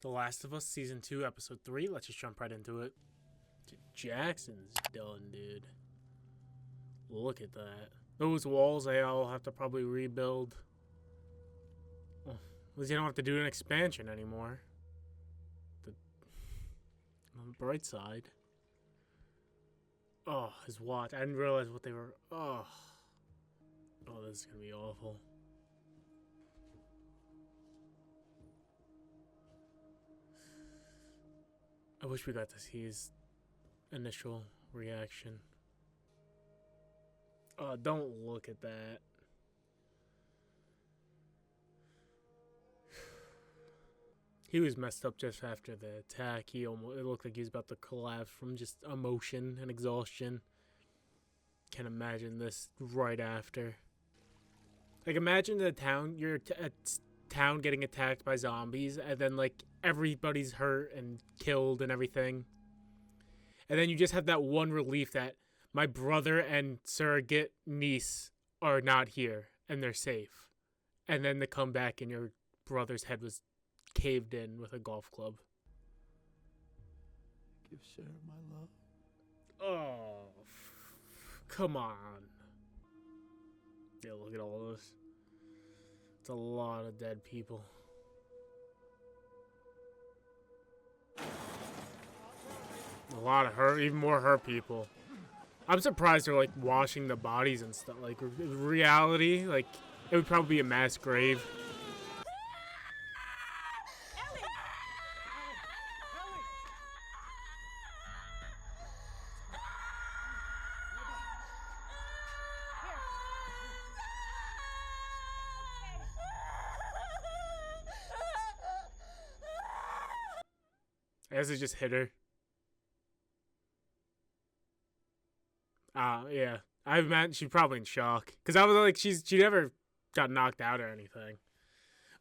The Last of Us Season 2, Episode 3. Let's just jump right into it. Jackson's done, dude. Look at that. Those walls, they all have to probably rebuild. Well, at least you don't have to do an expansion anymore. On the bright side. Oh, his watch. I didn't realize what they were. Oh, this is going to be awful. I wish we got to see his initial reaction. Oh, don't look at that. He was messed up just after the attack. It looked like he was about to collapse from just emotion and exhaustion. Can't imagine this right after. Like, imagine a town getting attacked by zombies, and then like everybody's hurt and killed and everything. And then you just have that one relief that my brother and surrogate niece are not here and they're safe. And then they come back and your brother's head was caved in with a golf club. Give Sarah my love. Oh, come on. Yeah, look at all this. It's a lot of dead people. A lot of her, even more her people. I'm surprised they're like washing the bodies and stuff. Like, in reality, like, it would probably be a mass grave. I guess it just hit her. Yeah. I imagine she's probably in shock. Because I was like, she never got knocked out or anything.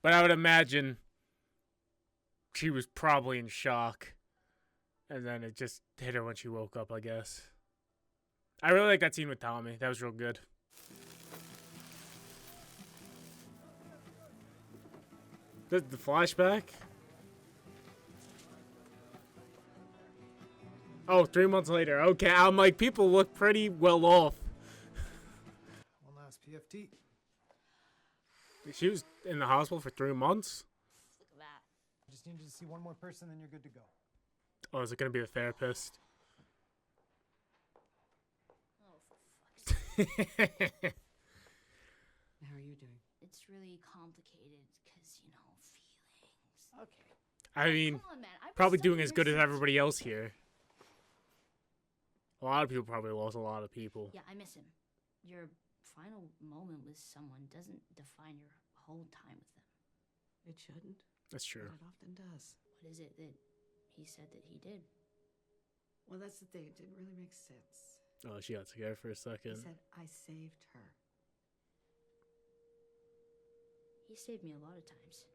But I would imagine she was probably in shock. And then it just hit her when she woke up, I guess. I really like that scene with Tommy. That was real good. The flashback? Oh, 3 months later. Okay, I'm like, people look pretty well off. One last PFT. She was in the hospital for 3 months? Look at that. I just need you to see one more person, then you're good to go. Oh, is it going to be a therapist? Oh, for fuck's sake. How are you doing? It's really complicated because, you know, feelings. Okay. I mean, Come on, man. I was probably doing studying as good as research. everybody else here. A lot of people probably lost a lot of people. Yeah, I miss him. Your final moment with someone doesn't define your whole time with them. It shouldn't. That's true. But it often does. What is it that he said that he did? Well, that's the thing. It didn't really make sense. Oh, she got scared for a He second. said, I saved her. He saved me a lot of times.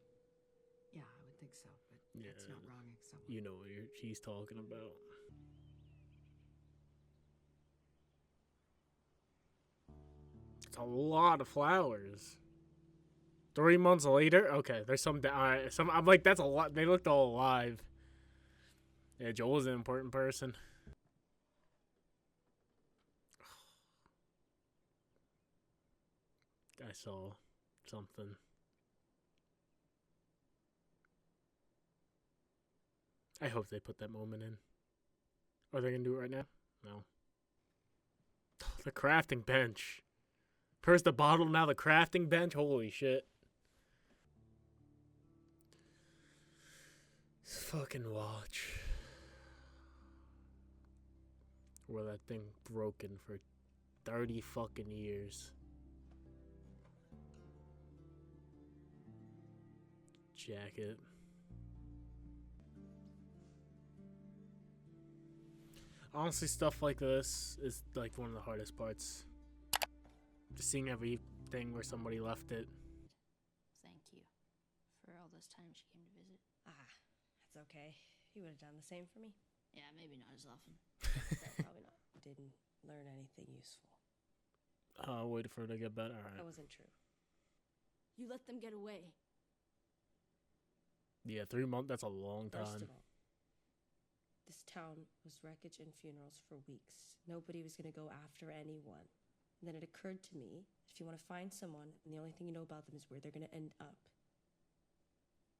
Yeah, I would think so, but Yeah. it's not wronging someone. You know what she's talking about. It's a lot of flowers. 3 months later? Okay, there's some I'm like, that's a lot. They looked all alive. Yeah, Joel was an important person. I saw something. I hope they put that moment in. Are they gonna do it right now? No. The crafting bench. First the bottle, now the crafting bench. Holy shit. Fucking watch. Where that thing broken for 30 fucking years. Jacket. Honestly, stuff like this is like one of the hardest parts. Just seeing everything where somebody left it. Thank you for all those times she came to visit. That's okay. You would have done the same for me. Yeah, maybe not as often. Probably not. Didn't learn anything useful. Wait for her to get better. Alright. That wasn't true. You let them get away. Yeah, 3 months, that's a long First time. of all, this town was wreckage and funerals for weeks. Nobody was going to go after anyone. And then it occurred to me, if you want to find someone and the only thing you know about them is where they're going to end up,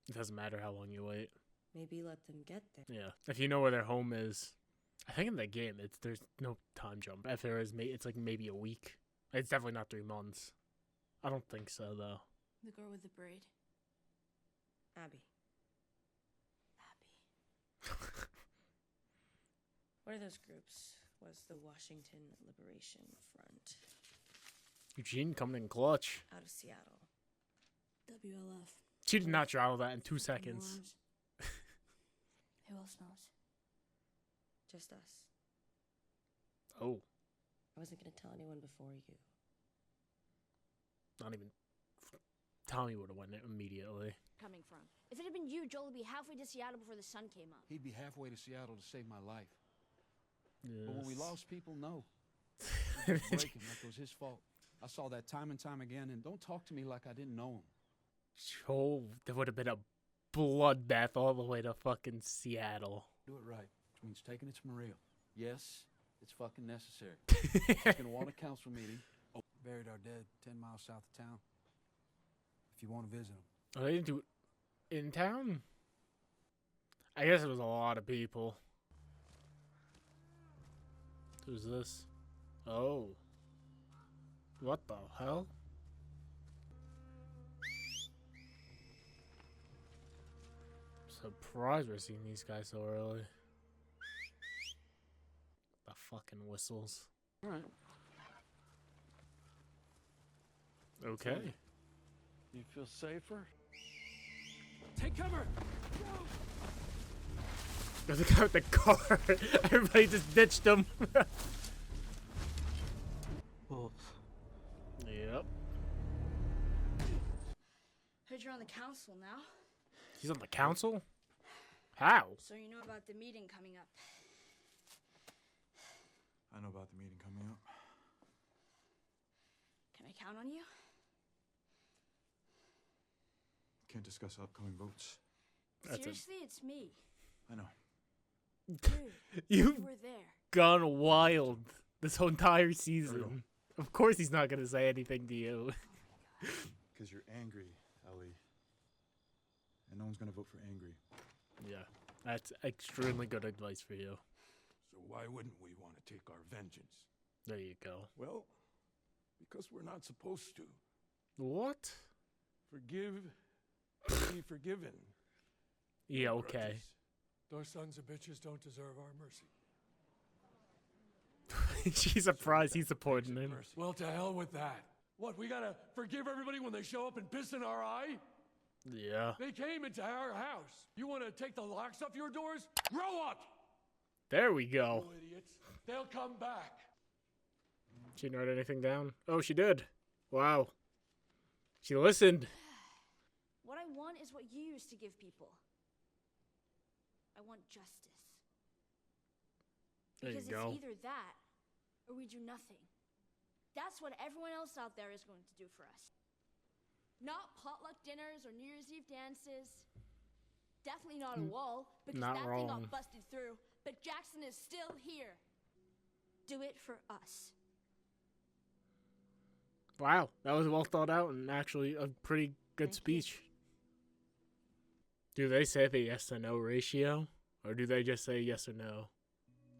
It doesn't matter how long you wait. maybe let them get there. Yeah. If you know where their home is. I think in the game, there's no time jump. If there is, it's like maybe a week. It's definitely not 3 months. I don't think so, though. The girl with the braid. Abby. Abby. One of those groups was the Washington Liberation Front Eugene coming in clutch. out of Seattle. WLF. She did not travel that in 2 seconds. Morons. Who else knows? Just us. Oh, I wasn't going to tell anyone before you. not even. Tommy would have went immediately. Coming from. If it had been you, Joel would be halfway to Seattle before the sun came up. He'd be halfway to Seattle to save my life. Yes. But when we lost people, no. He was breaking like it was his fault. I saw that time and time again, and don't talk to me like I didn't know him. Oh, there would have been a bloodbath all the way to fucking Seattle. Do it right, which means taking it to Maria. Yes, it's fucking necessary. He's gonna want a council meeting. Oh, buried our dead 10 miles south of town. If you want to visit them. Oh, they didn't do it in town? I guess it was a lot of people. Who's this? Oh. What the hell? Surprised we're seeing these guys so early. The fucking whistles. All right. Okay. You feel safer? Take cover! There's a guy with the car. Everybody just ditched him. Wolf. Yep. Heard you're on the council now, He's on the council? How? so you know about the meeting coming up. I know about the meeting coming up. Can I count on you? Can't discuss upcoming votes. That's a- Seriously, it's me. I know. Dude, You've you were there. gone wild this whole entire season. Of course he's not gonna say anything to you. Because you're angry, Ellie. And no one's gonna vote for angry. Yeah, that's extremely good advice for you. So why wouldn't we want to take our vengeance? There you go. Well, because we're not supposed to. What? Forgive, be forgiven. Yeah, okay. Those sons of bitches don't deserve our mercy. She's surprised he's supporting him. Well, to hell with that. What, we gotta forgive everybody when they show up and piss in our eye? Yeah. They came into our house. You want to take the locks off your doors? Grow up, There we go. you idiots. They'll come back. She didn't write anything down. Oh, she did. Wow. She listened. What I want is what you used to give people. I want justice. There you Because go. it's either that or we do nothing. That's what everyone else out there is going to do for us. Not potluck dinners or New Year's Eve dances. Definitely not a wall, because not that wrong. thing got busted through. But Jackson is still here. Do it for us. Wow, that was well thought out and actually a pretty good Thank you. speech. Do they say the yes or no ratio? Or do they just say yes or no?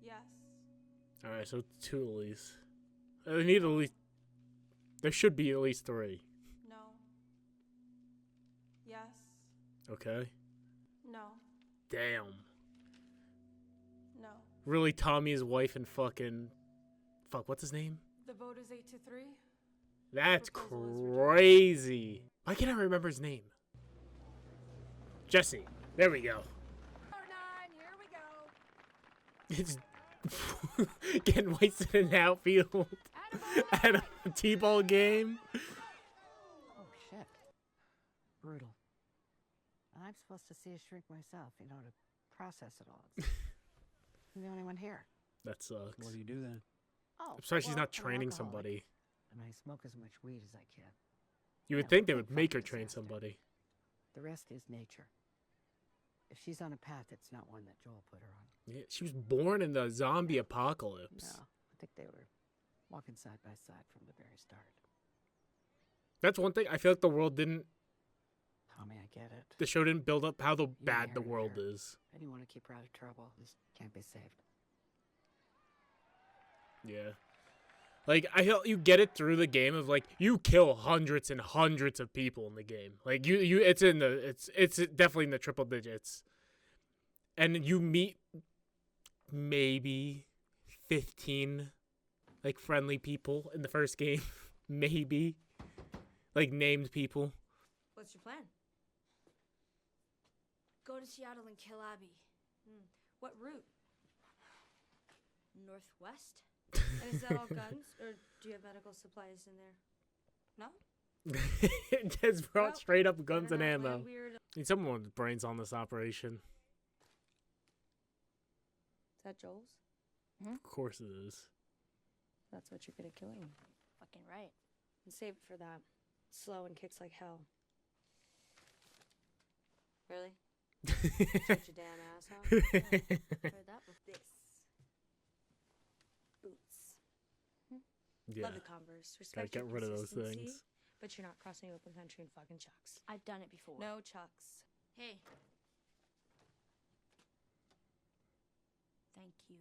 Yes. Alright, so 2 at least. They need at least... There should be at least 3. No. Yes. Okay? No. Damn. No. Really, Tommy's wife and fucking... Fuck, what's his name? The vote is 8-3. That's Proposal is rejected. crazy. Why can't I remember his name? Jesse. There we go. Here we go. It's getting wasted in the outfield at a T-ball game. Oh, shit. Brutal. I'm supposed to see a shrink myself, to process it all. I'm the only one here. That sucks. What do you do then? Oh, I'm sorry she's well, not I'm an training alcoholic, somebody. And I smoke as much weed as I can. You would Yeah, think they big would make her fucking train disaster. somebody. The rest is nature. if she's on a path, it's not one that Joel put her on. Yeah, she was born in the zombie apocalypse. No, I think they were walking side by side from the very start. That's one thing. I feel like the world didn't. Tommy, I get it. The show didn't build up how the bad the hear world her. is. And you want to keep her out of trouble. This can't be saved. Yeah. Like, I felt you get it through the game of, like, you kill hundreds and hundreds of people in the game. Like, it's definitely in the triple digits. And you meet maybe 15, like, friendly people in the first game. Maybe. Like, named people. What's your plan? Go to Seattle and kill Abby. What route? Northwest? And is that all guns, or do you have medical supplies in there? No? It just brought Well, straight up guns and Better not ammo. land weird. I mean, someone with brains on this operation. Is that Joel's? Of course it is. That's what you're gonna kill him. Fucking right. And save it for that. Slow and kicks like hell. Really? Such a damn asshole. Heard that before. This. Boots. Yeah. Love the Converse. Gotta Respect get your rid of those consistency, things. But you're not crossing open country in fucking Chucks. I've done it before. No Chucks. Hey. Thank you.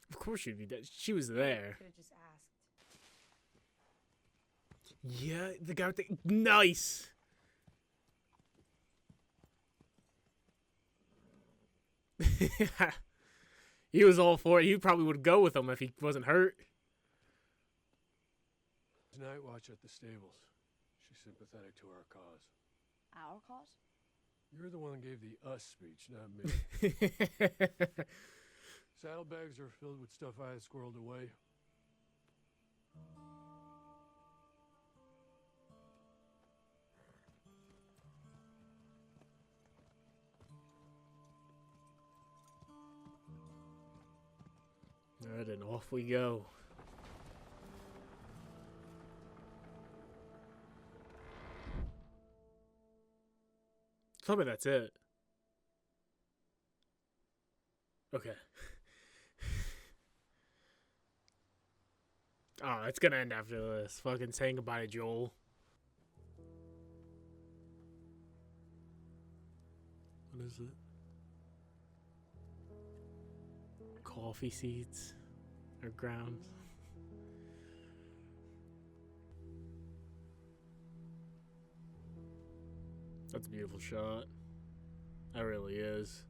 Of course she'd be dead. She was there. Could have just asked. Yeah, the guy with the... Nice! He was all for it. He probably would go with him if he wasn't hurt. Tonight watch at the stables. She's sympathetic to our cause. Our cause? You're the one that gave the us speech, not me. Saddlebags are filled with stuff I had squirreled away. Alright, and off we go. Tell me that's it. Okay. Oh, it's gonna end after this. Fucking saying goodbye to Joel. What is it? Coffee seeds or grounds. That's a beautiful shot. That really is.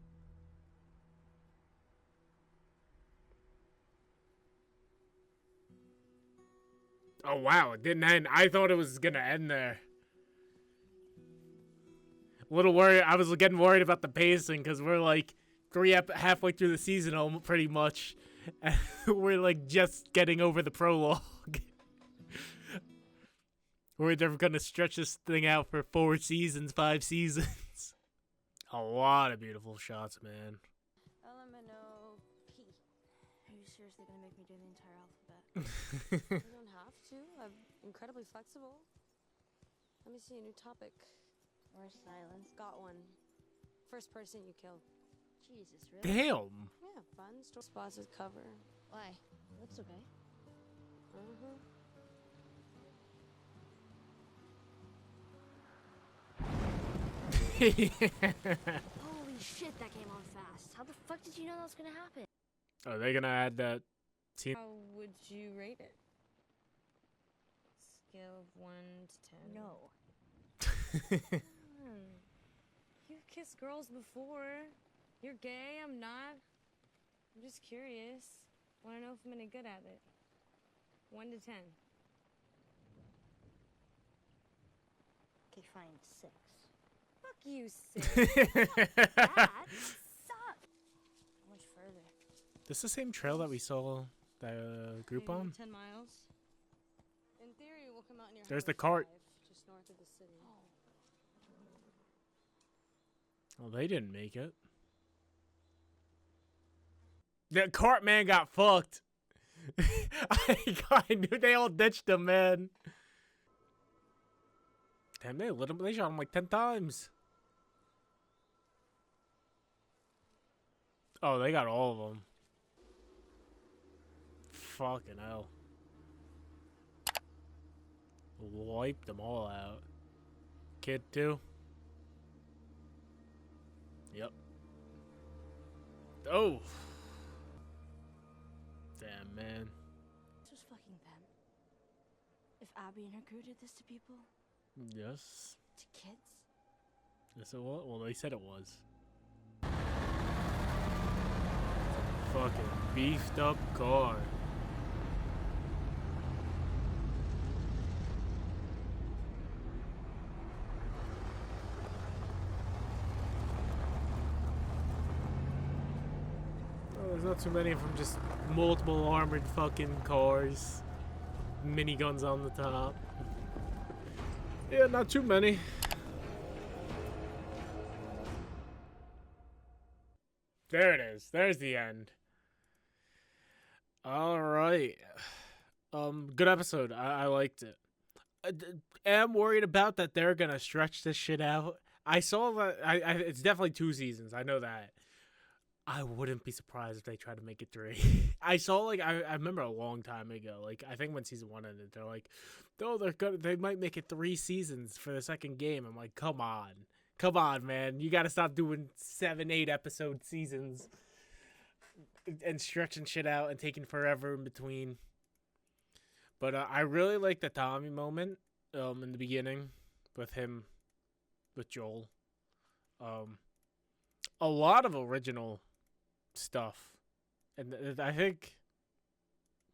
Oh wow, it didn't end. I thought it was gonna end there. A little worried. I was getting worried about the pacing because we're like halfway through the season, pretty much. And we're like just getting over the prologue. They're gonna stretch this thing out for 4 seasons, 5 seasons. A lot of beautiful shots, man. LMNOP. Are you seriously gonna make me do the entire alphabet? You don't have to. I'm incredibly flexible. Let me see a new topic. Or silence? Got one. First person you killed. Jesus, really? Damn. Yeah, fun. Spots with cover. Why? That's okay. Uh-huh. Holy shit, that came on fast. How the fuck did you know that was gonna happen? Are they gonna add that scene? How would you rate it? Scale of 1 to 10. No. You've kissed girls before. You're gay, I'm not. I'm just curious. Want to know if I'm any good at it. 1 to 10. Okay, fine, 6. Fuck you, 6. That sucked. How much further? This is the same trail that we saw the group Maybe on? 10 miles. In theory, we'll come out near There's the Howard cart. Drive, just north of the city. Well, they didn't make it. The cart man got fucked. I knew they all ditched him, man. Damn, they lit him. They shot him like 10 times. Oh, they got all of them. Fucking hell. Wiped them all out. Kid too? Yep. Oh! Damn, man. This was fucking them. If Abby and her crew did this to people, Yes. to kids, Yes, it was. Well, they said it was. Fucking beefed up car. Oh, there's not too many of them, just multiple armored fucking cars. Miniguns on the top. Yeah, not too many. There it is. There's the end. All right. Good episode. I liked it. Am worried about that they're gonna stretch this shit out. I saw that. It's definitely 2 seasons. I know that. I wouldn't be surprised if they try to make it 3. I saw like I remember a long time ago. Like I think when season 1 ended, they're like, oh, they might make it 3 seasons for the second game. I'm like, come on, man. You got to stop doing 7, 8 episode seasons and stretching shit out and taking forever in between. But I really like the Tommy moment in the beginning with Joel. A lot of original stuff. And I think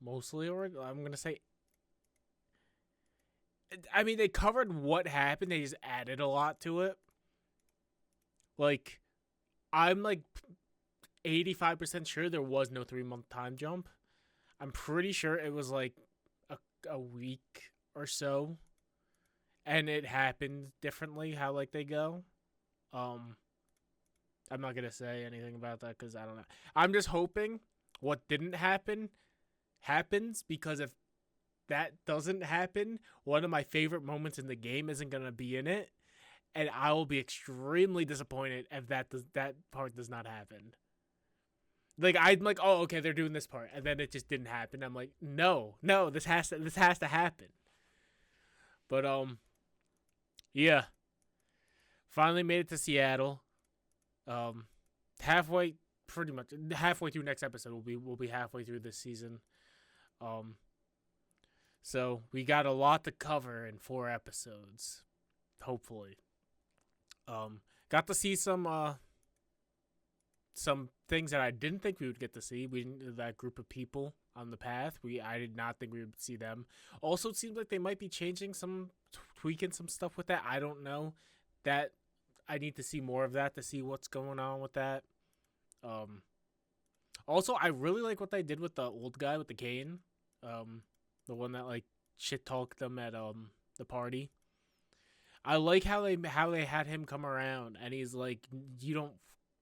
mostly original. I'm going to say, I mean, they covered what happened. They just added a lot to it. Like, I'm like 85% sure there was no 3-month time jump. I'm pretty sure it was like a week or so, and it happened differently how like they go. I'm not gonna say anything about that because I don't know. I'm just hoping what didn't happen happens, because if that doesn't happen, one of my favorite moments in the game isn't gonna be in it. And I will be extremely disappointed if that part does not happen. Like I'm like, oh, okay, they're doing this part, and then it just didn't happen. I'm like, no, this has to happen. But yeah, finally made it to Seattle. Pretty much halfway through next episode. We'll be halfway through this season. So we got a lot to cover in 4 episodes, hopefully. Got to see some things that I didn't think we would get to see. We didn't, that group of people on the path. I did not think we would see them. Also, it seems like they might be changing tweaking some stuff with that. I don't know. That I need to see more of that to see what's going on with that. Also, I really like what they did with the old guy with the cane. The one that like shit talked them at the party. I like how they had him come around, and he's like, you don't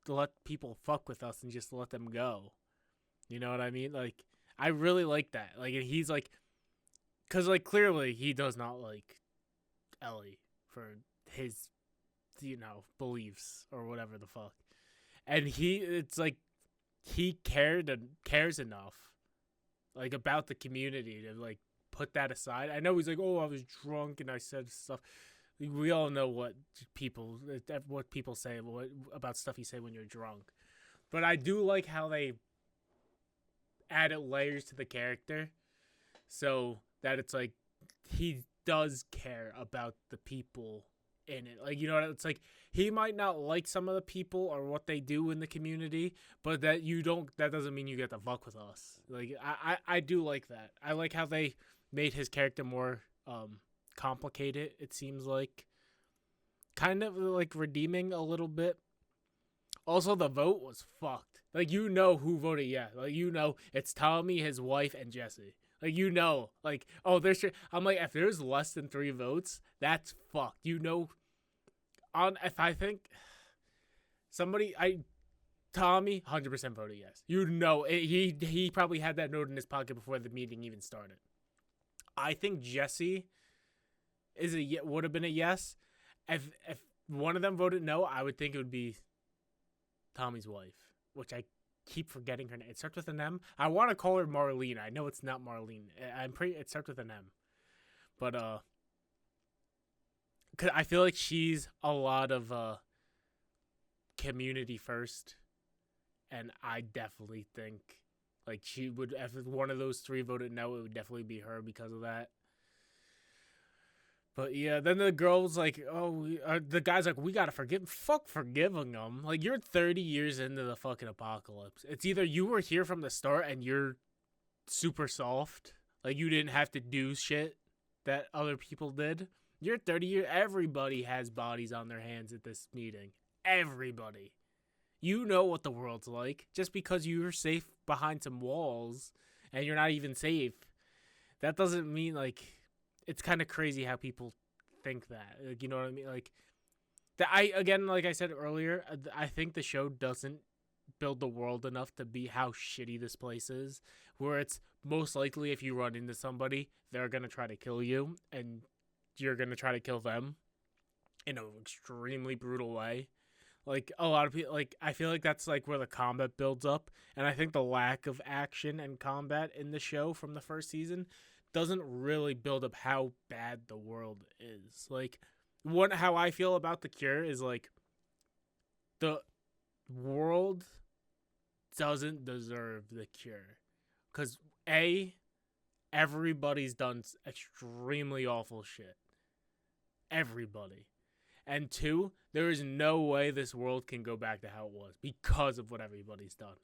let people fuck with us and just let them go. You know what I mean? Like, I really like that. Like, he's like, because like clearly he does not like Ellie for his, beliefs or whatever the fuck, and it's like he cares enough, like, about the community to like put that aside. I know he's like, oh, I was drunk and I said stuff. We all know what people say about stuff you say when you're drunk. But I do like how they added layers to the character so that it's like he does care about the people in it. Like, it's like he might not like some of the people or what they do in the community, but that doesn't mean you get to fuck with us. Like, I do like that. I like how they made his character more complicated, it seems like. Kind of like redeeming a little bit. Also, the vote was fucked. Like, who voted yes. Like, it's Tommy, his wife, and Jesse. Like, like, oh, there's. I'm like, if there's less than 3 votes, that's fucked. If I think Tommy 100% voted yes. He probably had that note in his pocket before the meeting even started. I think Jesse would have been a yes. If one of them voted no, I would think it would be Tommy's wife, which I keep forgetting her name. It starts with an M. I want to call her Marlene. I know it's not Marlene. I'm pretty. It starts with an M. But cause I feel like she's a lot of community first, and I definitely think like she would. If one of those three voted no, it would definitely be her because of that. But yeah, then the girl's like, oh, the guy's like, we gotta fuck forgiving them. Like, you're 30 years into the fucking apocalypse. It's either you were here from the start and you're super soft, like you didn't have to do shit that other people did. You're 30 years, everybody has bodies on their hands at this meeting. Everybody. You know what the world's like. Just because you're safe behind some walls and you're not even safe, that doesn't mean, like, it's kind of crazy how people think that. Like, you know what I mean? Like, like I said earlier, I think the show doesn't build the world enough to be how shitty this place is, where it's most likely if you run into somebody, they're going to try to kill you, and you're going to try to kill them in an extremely brutal way. Like, a lot of people, like, I feel like that's, like, where the combat builds up, and I think the lack of action and combat in the show from the first season doesn't really build up how bad the world is. Like, how I feel about The Cure is, like, the world doesn't deserve The Cure. Because, A, everybody's done extremely awful shit. Everybody. And 2, there is no way this world can go back to how it was because of what everybody's done.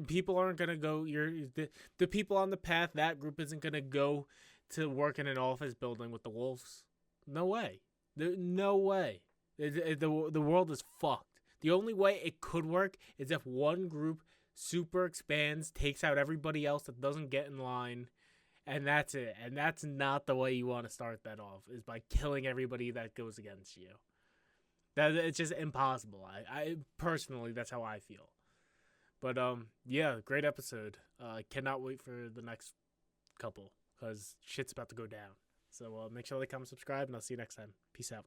People aren't going to go, the people on the path, that group isn't going to go to work in an office building with the wolves. No way. No way. The world is fucked. The only way it could work is if one group super expands, takes out everybody else that doesn't get in line, and that's it. And that's not the way you want to start that off, is by killing everybody that goes against you. It's just impossible. I personally, that's how I feel. But, yeah, great episode. I cannot wait for the next couple, because shit's about to go down. So, make sure to like, comment, subscribe, and I'll see you next time. Peace out.